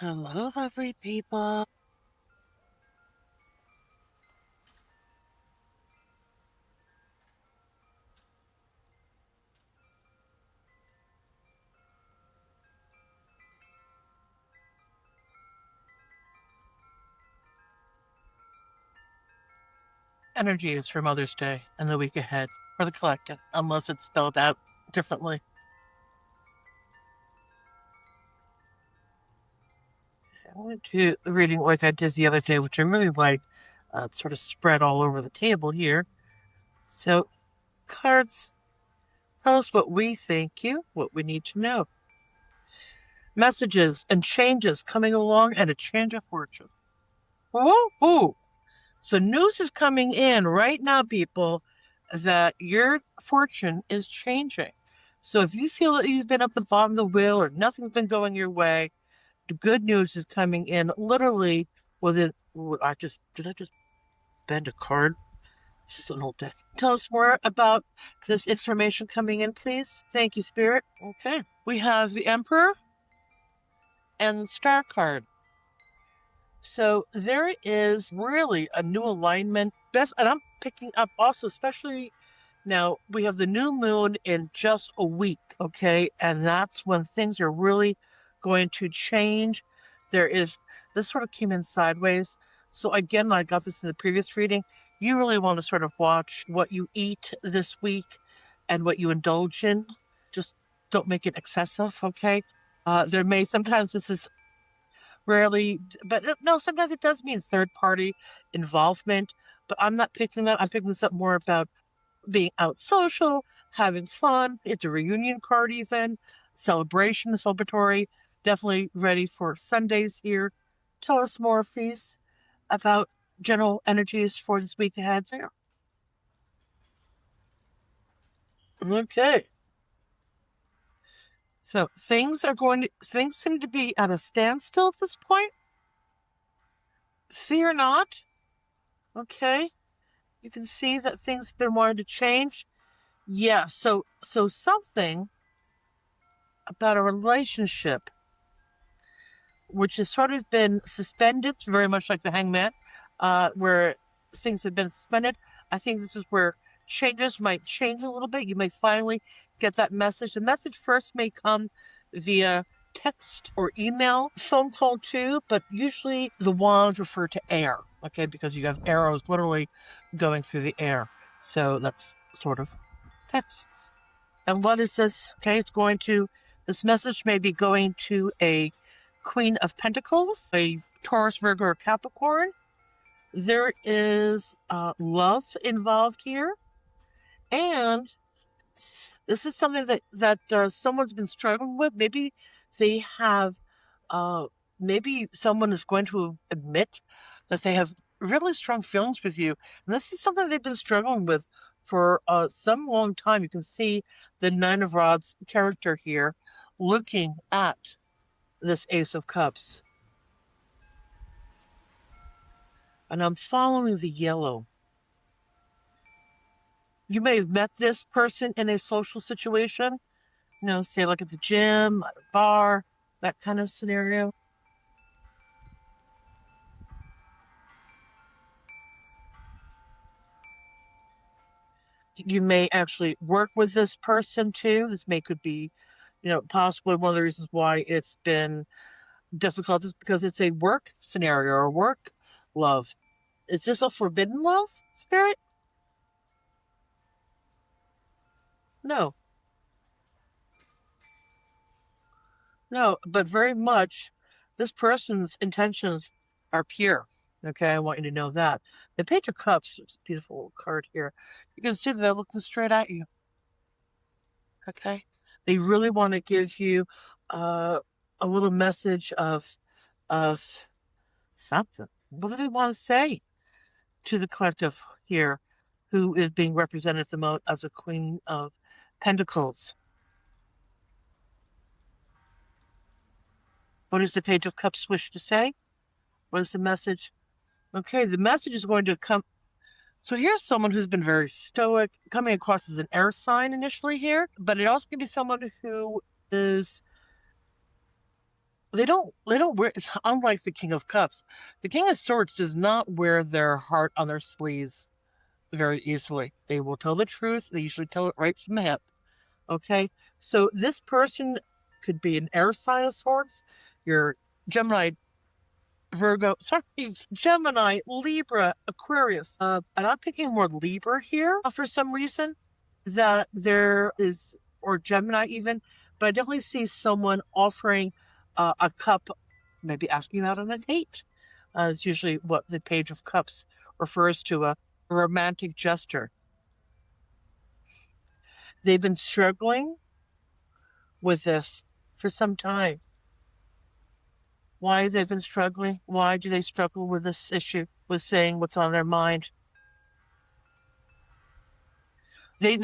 Hello, lovely people. Energy is for Mother's Day and the week ahead for the collective, unless it's spelled out differently. I went to the reading like I did the other day, which I really like. It's sort of spread all over the table here. So, cards tell us what we think you, what we need to know. Messages and changes coming along and a change of fortune. Woo-hoo! So news is coming in right now, people, that your fortune is changing. So if you feel that you've been at the bottom of the wheel or nothing's been going your way, the good news is coming in literally within. Did I just bend a card? This is an old deck. Tell us more about this information coming in, please. Thank you, Spirit. Okay. We have the Emperor and the Star card. So there is really a new alignment. And I'm picking up also, especially now, we have the new moon in just a week, okay? And that's when things are really going to change. This sort of came in sideways. So again, I got this in the previous reading. You really want to sort of watch what you eat this week and what you indulge in. Just don't make it excessive, okay? Sometimes this is rarely, but no, sometimes it does mean third party involvement. But I'm not picking that. I'm picking this up more about being out social, having fun. It's a reunion card, even celebration, celebratory. Definitely ready for Sundays here. Tell us more, please, about general energies for this week ahead. There. Okay. So things seem to be at a standstill at this point. Fear not. Okay. You can see that things have been wanting to change. Yeah, so something about a relationship which has sort of been suspended, very much like the Hangman, where things have been suspended. I think this is where changes might change a little bit. You may finally get that message. The message first may come via text or email, phone call too, but usually the wands refer to air, okay, because you have arrows literally going through the air. So that's sort of texts. And what is this? Okay, this message may be going to a Queen of Pentacles, a Taurus, Virgo, or Capricorn. There is love involved here. And this is something that someone's been struggling with. Maybe they have, maybe someone is going to admit that they have really strong feelings with you. And this is something they've been struggling with for some long time. You can see the Nine of Rods character here looking at this Ace of Cups. And I'm following the yellow. You may have met this person in a social situation, say like at the gym, at a bar, that kind of scenario. You may actually work with this person too. Could be, possibly one of the reasons why it's been difficult is because it's a work scenario or work love. Is this a forbidden love, Spirit? No. No, but very much this person's intentions are pure. Okay, I want you to know that. The Page of Cups is a beautiful card here. You can see they're looking straight at you. Okay, they really want to give you a little message of something. What do they want to say to the collective here, who is being represented at the moment as a Queen of Pentacles? What does the Page of Cups wish to say? What is the message? Okay, the message is going to come. So here's someone who's been very stoic, coming across as an air sign initially here, but it also can be someone who is they don't wear, it's unlike the King of Cups. The King of Swords does not wear their heart on their sleeves very easily. They will tell the truth. They usually tell it right from the hip. Okay, so this person could be an air sign of sorts. Your Gemini, Virgo, sorry, Gemini, Libra, Aquarius. And I'm picking more Libra here for some reason, that there is, or Gemini even, but I definitely see someone offering a cup, maybe asking out on a date. It's usually what the Page of Cups refers to, a romantic gesture. They've been struggling with this for some time. Why they've been struggling? Why do they struggle with this issue, with saying what's on their mind? They're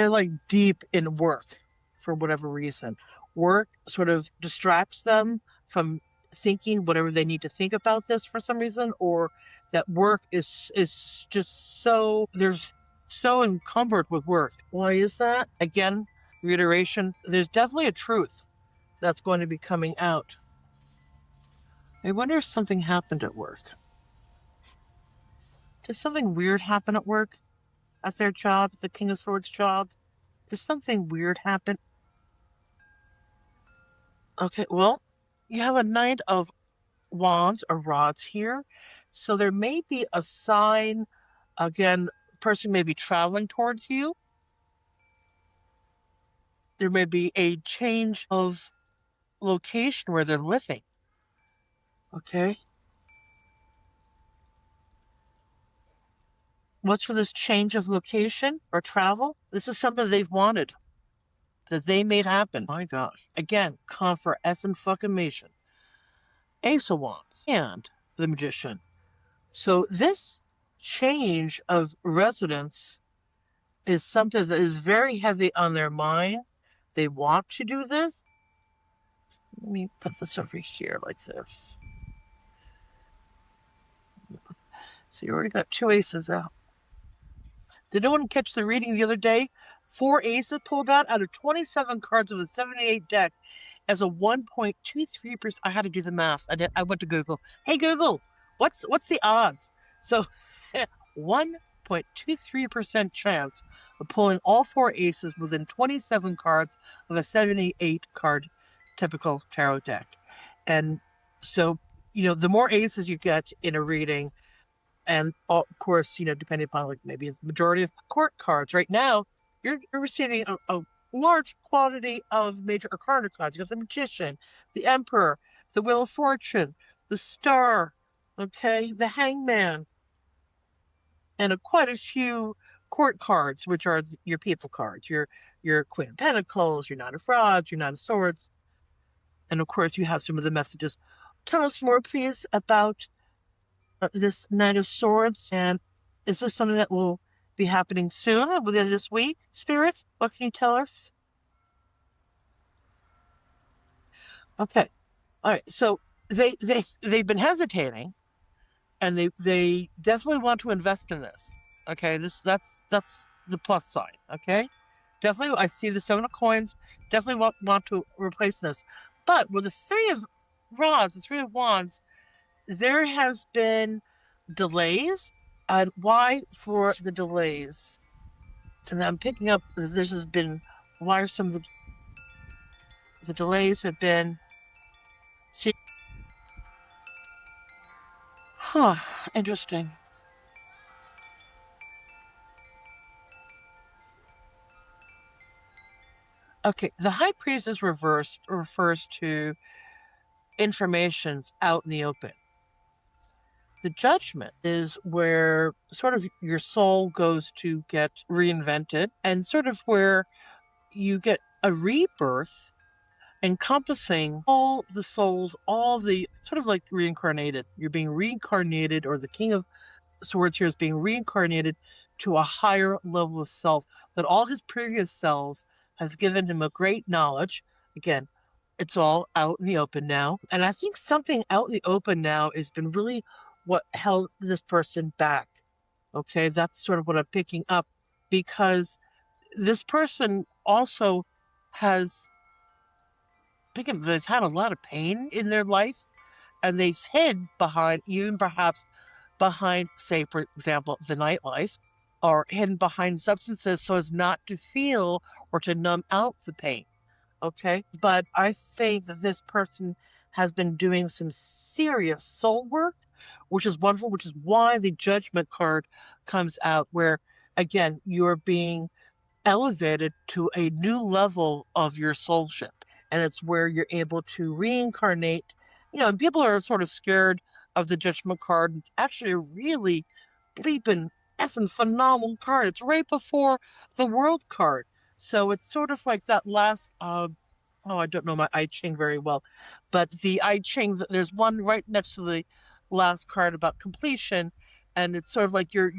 like deep in work for whatever reason. Work sort of distracts them from thinking whatever they need to think about this for some reason, or that work is just so, there's so encumbered with work. Why is that? Again, reiteration, there's definitely a truth that's going to be coming out. I wonder if something happened at work. Did something weird happen at work? At their job, the King of Swords job? Did something weird happen? Okay, well, you have a Knight of Wands or Rods here. So there may be a sign, again, person may be traveling towards you. There may be a change of location where they're living. Okay. What's for this change of location or travel? This is something they've wanted, that they made happen. My gosh. Again, for effing fucking Mation. Ace of Wands and the Magician. So this change of residence is something that is very heavy on their mind. They want to do this. Let me put this over here like this. So you already got 2 aces out. Did no one catch the reading the other day? 4 aces pulled out of 27 cards of the 78 deck as a 1.23%. I had to do the math. I went to Google. Hey Google, what's the odds? So 1.23% chance of pulling all 4 aces within 27 cards of a 78 card typical tarot deck. And so, the more aces you get in a reading, and of course, depending upon like maybe the majority of court cards. Right now, you're receiving a large quantity of major arcana cards. You got the Magician, the Emperor, the Wheel of Fortune, the Star, okay, the Hangman, and quite a few court cards, which are your people cards, your Queen of Pentacles, your Knight of Rods, your Knight of Swords, and of course you have some of the messages. Tell us more, please, about this Knight of Swords, and is this something that will be happening soon, within this week? Spirit, what can you tell us? Okay, all right. So they've been hesitating, and they definitely want to invest in this. Okay, that's the plus side. Okay, definitely I see the 7 of coins. Definitely want to replace this, but with the 3 of rods, the 3 of wands, there has been delays. And why for the delays? And I'm picking up this has been, why are some of the delays have been, interesting. Okay, the High Priest is reversed, refers to information's out in the open. The Judgment is where sort of your soul goes to get reinvented, and sort of where you get a rebirth encompassing all the souls, all the sort of like reincarnated. You're being reincarnated, or the King of Swords here is being reincarnated to a higher level of self, that all his previous selves has given him a great knowledge. Again, it's all out in the open now. And I think something out in the open now has been really what held this person back. Okay, that's sort of what I'm picking up, because this person also has they've had a lot of pain in their life, and they've hid behind, even perhaps behind, say, for example, the nightlife, or hidden behind substances so as not to feel or to numb out the pain. Okay. But I think that this person has been doing some serious soul work, which is wonderful, which is why the judgment card comes out, where again, you're being elevated to a new level of your soulship. And it's where you're able to reincarnate. And people are sort of scared of the judgment card. It's actually a really bleeping effing phenomenal card. It's right before the world card. So it's sort of like that last I don't know my I Ching very well, but the I Ching, there's one right next to the last card about completion, and it's sort of like you're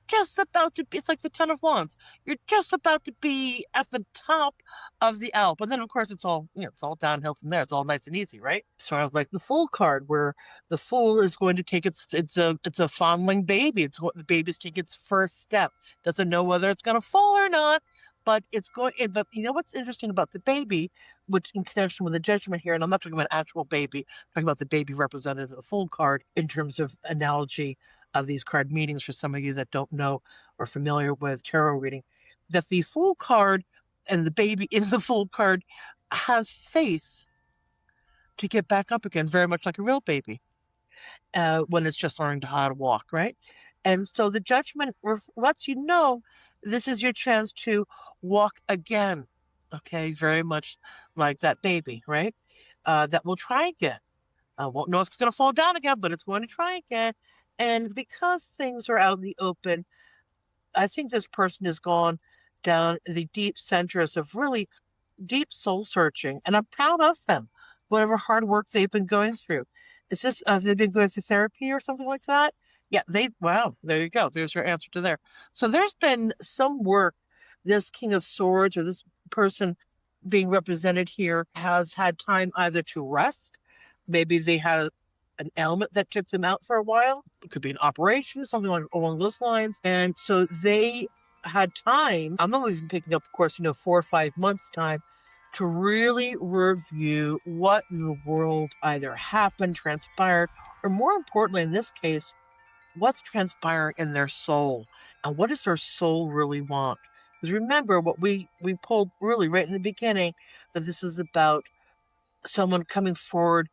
just about to be, it's like the Ten of Wands. You're just about to be at the top of the Alp. And then of course it's all, it's all downhill from there. It's all nice and easy, right? Sort of like the Fool card, where the Fool is going to take it's a fondling baby. It's what the baby's taking its first step. Doesn't know whether it's gonna fall or not, but it's going, but you know what's interesting about the baby, which in connection with the judgment here, and I'm not talking about an actual baby, I'm talking about the baby represented as a Fool card in terms of analogy of these card meanings for some of you that don't know or familiar with tarot reading, that the Fool card and the baby in the Fool card has faith to get back up again, very much like a real baby, when it's just learning how to walk, right? And so the judgment lets you know this is your chance to walk again, okay? Very much like that baby, right? That will try again. Won't know if it's going to fall down again, but it's going to try again. And because things are out in the open, I think this person has gone down the deep centers of really deep soul searching, and I'm proud of them. Whatever hard work they've been going through. Is this they've been going through therapy or something like that? Yeah, wow, there you go. There's your answer to there. So there's been some work. This King of Swords, or this person being represented here, has had time either to rest. Maybe they had an ailment that took them out for a while. It could be an operation, something like along those lines. And so they had time. I'm not even picking up, of course, 4 or 5 months time to really review what in the world either happened, transpired, or more importantly, in this case, what's transpiring in their soul, and what does their soul really want? Because remember what we pulled really right in the beginning, that this is about someone coming forward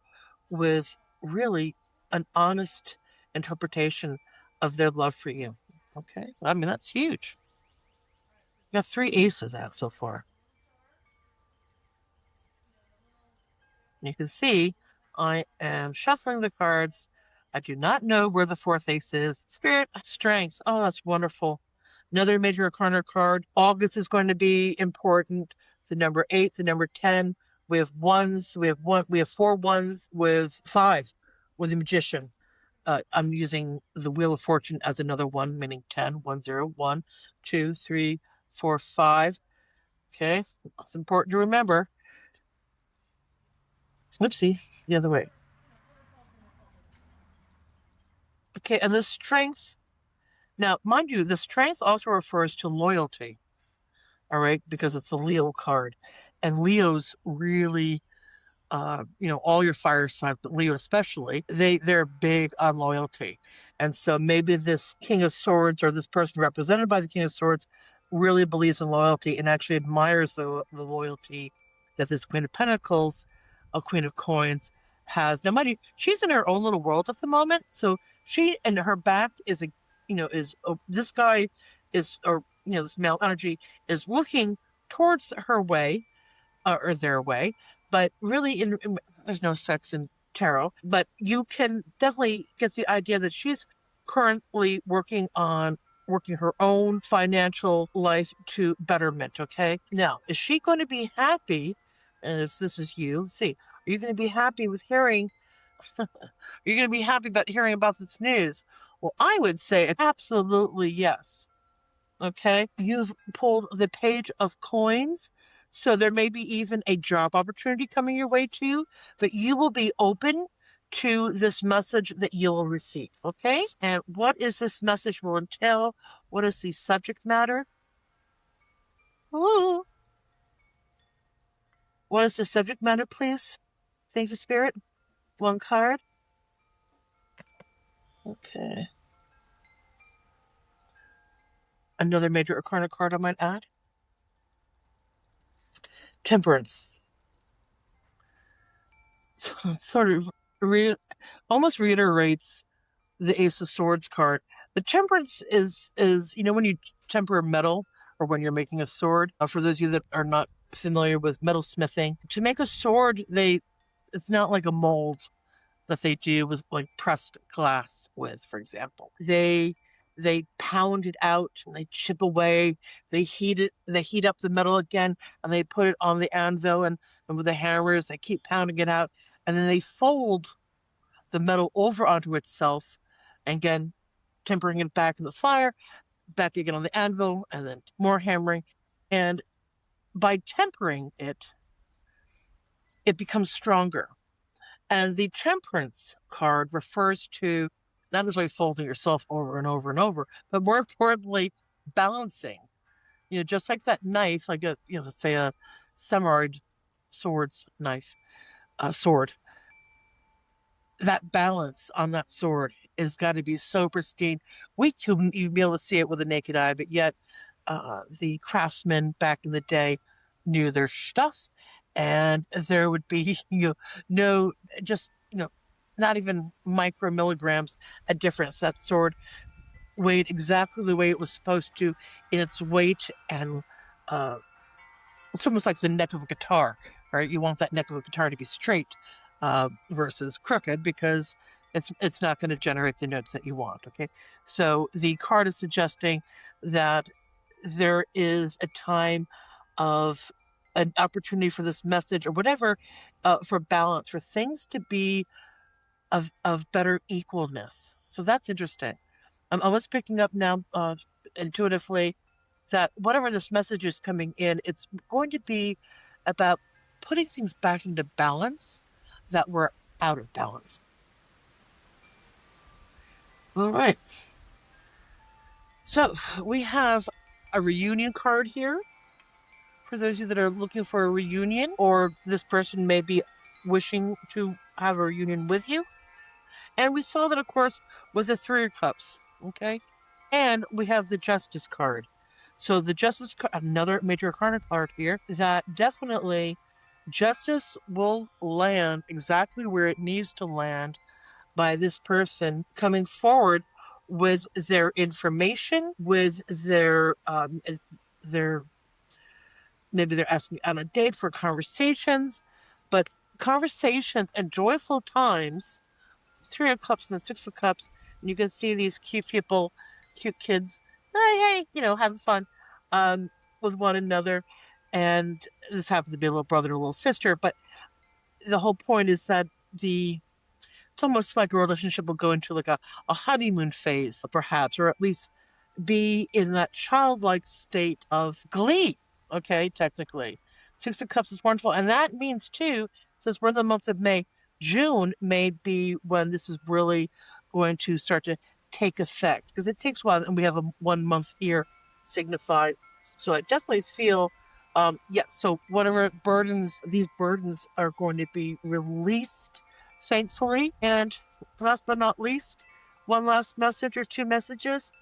with really an honest interpretation of their love for you. Okay? I mean, that's huge. You got 3 aces out so far. You can see I am shuffling the cards. I do not know where the 4th ace is. Spirit, strength. Oh, that's wonderful. Another major arcana card. August is going to be important. The number 8, the number 10. We have ones. We have 4 ones with 5 with the Magician. I'm using the Wheel of Fortune as another one, meaning 10, 1, 0, 1, 2, 3, 4, 5. Okay, it's important to remember. Oopsie, the other way. Okay, and the strength. Now, mind you, the strength also refers to loyalty. All right, because it's the Leo card, and Leo's really, all your fire signs, but Leo especially, they're big on loyalty, and so maybe this King of Swords, or this person represented by the King of Swords, really believes in loyalty and actually admires the loyalty that this Queen of Pentacles, a Queen of Coins, has. Now, mind you, she's in her own little world at the moment, so she, and her back is this guy is, or this male energy is looking towards her way, or their way, but really there's no sex in tarot, but you can definitely get the idea that she's currently working her own financial life to betterment. Okay, now is she going to be happy? And if this is you, let's see, are you going to be happy with hearing are you going to be happy about hearing about this news? Well, I would say absolutely yes. Okay, you've pulled the Page of Coins, so there may be even a job opportunity coming your way too, but you will be open to this message that you will receive. Okay, and what is this message will entail? What is the subject matter? Ooh. What is the subject matter, please? Thank you, Spirit. One card. Okay. Another major arcana card I might add. Temperance. Sort of almost reiterates the Ace of Swords card. The Temperance is when you temper metal or when you're making a sword. For those of you that are not familiar with metal smithing, to make a sword, it's not like a mold that they do with like pressed glass with, for example. They pound it out and they chip away. They heat up the metal again, and they put it on the anvil, and with the hammers they keep pounding it out, and then they fold the metal over onto itself, and again tempering it back in the fire, back again on the anvil, and then more hammering. And by tempering it, it becomes stronger. And the Temperance card refers to not necessarily folding yourself over and over and over, but more importantly, balancing. Just like that knife, like let's say a samurai sword, that balance on that sword has got to be so pristine. We couldn't even be able to see it with a naked eye, but yet the craftsmen back in the day knew their stuff, and there would be no just not even micromilligrams a difference. That sword weighed exactly the way it was supposed to in its weight, and it's almost like the neck of a guitar, right? You want that neck of a guitar to be straight versus crooked, because it's not going to generate the notes that you want. Okay, so the card is suggesting that there is a time of an opportunity for this message or whatever, for balance, for things to be of better equalness. So that's interesting. I was picking up now intuitively that whatever this message is coming in, it's going to be about putting things back into balance that were out of balance. All right. So we have a reunion card here for those of you that are looking for a reunion, or this person may be wishing to have a reunion with you. And we saw that, of course, with the Three of Cups. Okay. And we have the Justice card. So the Justice card, another major arcana card here, that definitely justice will land exactly where it needs to land by this person coming forward with their information, with their maybe they're asking on a date for conversations, but conversations and joyful times. Three of Cups and the Six of Cups, and you can see these cute people, cute kids, hey, having fun with one another. And this happens to be a little brother and a little sister, but the whole point is that it's almost like a relationship will go into like a honeymoon phase, perhaps, or at least be in that childlike state of glee. Okay, technically. Six of Cups is wonderful. And that means, too, since we're in the month of May, June may be when this is really going to start to take effect, because it takes a while, and we have a 1 month here signified. So I definitely feel, so whatever these burdens are going to be released, thankfully. And last but not least, one last message or two messages.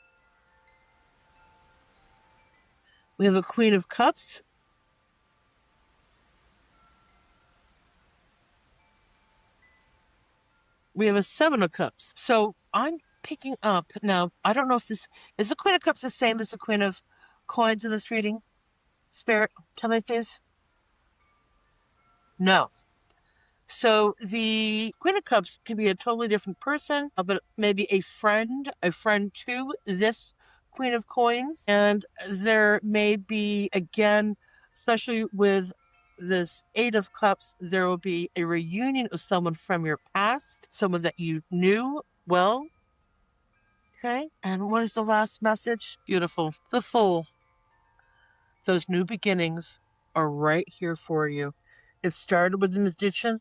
We have a Queen of Cups. We have a Seven of Cups. So I'm picking up now. I don't know if this is the Queen of Cups the same as the Queen of Coins in this reading. Spirit, tell me please. No. So the Queen of Cups can be a totally different person, but maybe a friend to this Queen of Coins. And there may be, again, especially with this Eight of Cups, there will be a reunion of someone from your past, someone that you knew well. Okay. And what is the last message? Beautiful. The Fool. Those new beginnings are right here for you. It started with the Magician.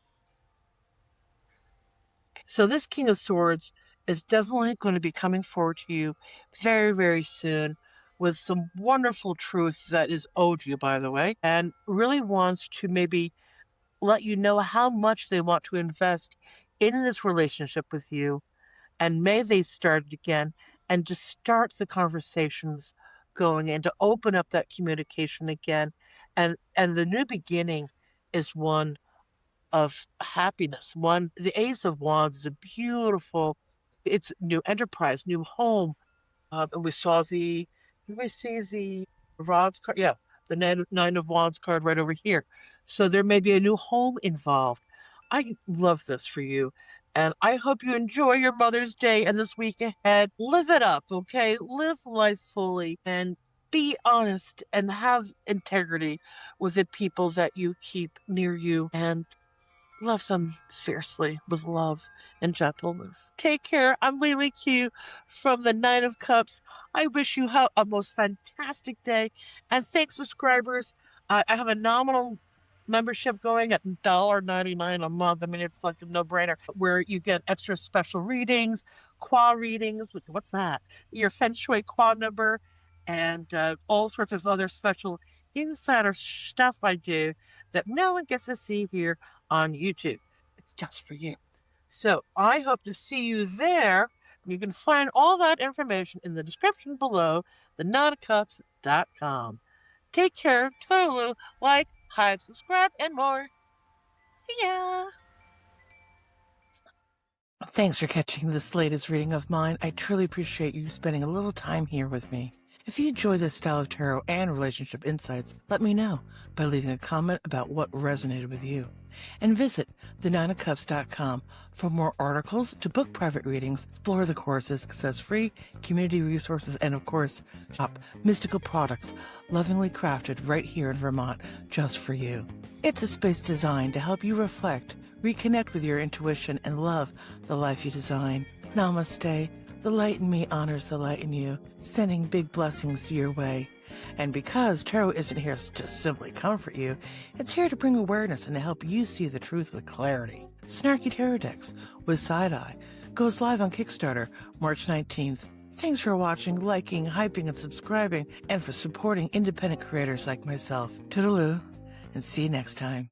So this King of Swords is definitely going to be coming forward to you very, very soon with some wonderful truth that is owed you, by the way, and really wants to maybe let you know how much they want to invest in this relationship with you. And may they start it again and to start the conversations going and to open up that communication again. And the new beginning is one of happiness. The Ace of Wands is a beautiful, it's new enterprise, new home. And we saw did we see the Rods card? Yeah, the Nine of Wands card right over here. So there may be a new home involved. I love this for you. And I hope you enjoy your Mother's Day and this week ahead. Live it up, okay? Live life fully and be honest and have integrity with the people that you keep near you and love them fiercely with love and gentleness. Take care. I'm Lily Q from the Nine of Cups. I wish you have a most fantastic day. And thanks, subscribers. I have a nominal membership going at $1.99 a month. I mean, it's like a no-brainer, where you get extra special readings, qua readings. What's that? Your Feng Shui qua number, and all sorts of other special insider stuff I do that no one gets to see here on YouTube. It's just for you. So I hope to see you there. You can find all that information in the description below, thenotofcups.com. Take care, toodaloo, like, hype, subscribe, and more. See ya! Thanks for catching this latest reading of mine. I truly appreciate you spending a little time here with me. If you enjoy this style of tarot and relationship insights, let me know by leaving a comment about what resonated with you. And visit theninocups.com for more articles, to book private readings, explore the courses, access free community resources, and of course, shop mystical products lovingly crafted right here in Vermont just for you. It's a space designed to help you reflect, reconnect with your intuition, and love the life you design. Namaste. The light in me honors the light in you, sending big blessings your way. And because tarot isn't here to simply comfort you, it's here to bring awareness and to help you see the truth with clarity. Snarky Tarot Decks with Side Eye goes live on Kickstarter March 19th. Thanks for watching, liking, hyping, and subscribing, and for supporting independent creators like myself. Toodaloo, and see you next time.